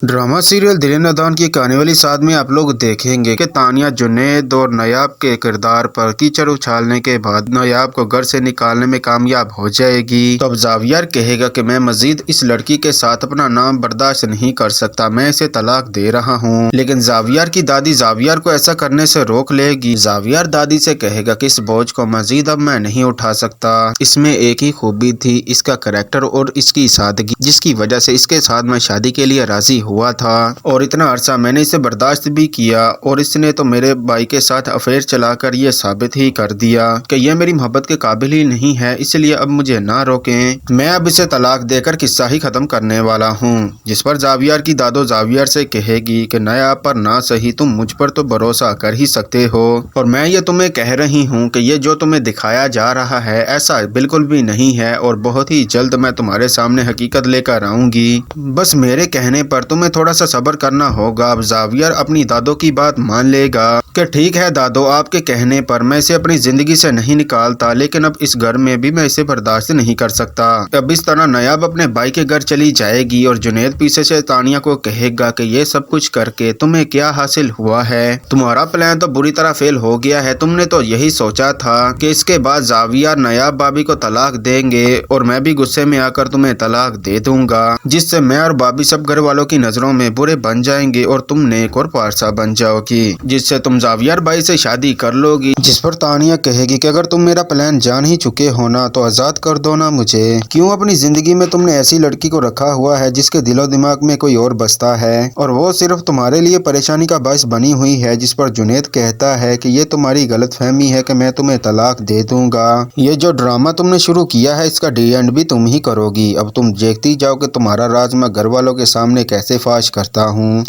Drama serial दिल नादान की कहानी वाली साथ में आप लोग देखेंगे कि तानिया जुनैद और नायाब के किरदार पर कीचड़ उछालने के बाद नायाब को घर से निकालने में कामयाब हो जाएगी। तो अब जावियर कहेगा कि मैं मजीद इस लड़की के साथ अपना नाम बर्दाश्त नहीं कर सकता, मैं इसे तलाक दे रहा हूँ। लेकिन जावियर की दादी जावियर को ऐसा करने से रोक लेगी। जावियर दादी से कहेगा कि इस बोझ को मजीद अब मैं नहीं उठा सकता। इसमें एक ही खूबी थी, इसका करैक्टर और इसकी सादगी, जिसकी वजह से इसके साथ मैं शादी के लिए राजी हुआ था और इतना अरसा मैंने इसे बर्दाश्त भी किया और इसने तो मेरे भाई के साथ अफेयर चलाकर ये साबित ही कर दिया कि ये मेरी मोहब्बत के काबिल ही नहीं है, इसलिए अब मुझे ना रोकें, मैं अब इसे तलाक देकर किस्सा ही खत्म करने वाला हूँ। जिस पर जावियर की दादो जावियर से कहेगी कि नायाब पर ना सही तुम मुझ पर तो भरोसा कर ही सकते हो और मैं ये तुम्हें कह रही हूँ कि ये जो तुम्हें दिखाया जा रहा है ऐसा बिल्कुल भी नहीं है और बहुत ही जल्द मैं तुम्हारे सामने हकीकत लेकर आऊंगी, बस मेरे कहने पर तुम्हें थोड़ा सा सब्र करना होगा। अब जावियर अपनी दादो की बात मान लेगा कि ठीक है दादो, आपके कहने पर मैं इसे अपनी जिंदगी से नहीं निकालता, लेकिन अब इस घर में भी मैं इसे बर्दाश्त नहीं कर सकता। अब इस तरह नायाब अपने भाई के घर चली जाएगी और जुनैद पीछे से तानिया को कहेगा कि ये सब कुछ करके तुम्हें क्या हासिल हुआ है, तुम्हारा प्लान तो बुरी तरह फेल हो गया है। तुमने तो यही सोचा था कि इसके बाद जावियर नायाब भाभी को तलाक देंगे और मैं भी गुस्से में आकर तुम्हें तलाक दे दूंगा, जिससे मैं और भाभी सब घर वालों की नजरों में बुरे बन जाएंगे और तुम नेक और पारसा बन जाओगी, जिससे तुम जावियर भाई से शादी कर लोगी। जिस पर तानिया कहेगी कि अगर तुम मेरा प्लान जान ही चुके हो ना तो आजाद कर दो ना मुझे, क्यों अपनी जिंदगी में तुमने ऐसी लड़की को रखा हुआ है जिसके दिलो दिमाग में कोई और बसता है और वो सिर्फ तुम्हारे लिए परेशानी का बायस बनी हुई है। जिस पर जुनैद कहता है कि ये तुम्हारी गलतफहमी है कि मैं तुम्हें तलाक दे दूंगा, ये जो ड्रामा तुमने शुरू किया है इसका डी एंड भी तुम ही करोगी। अब तुम देखती जाओ कि तुम्हारा राज मैं घर वालों के सामने कैसे फाश करता हूँ।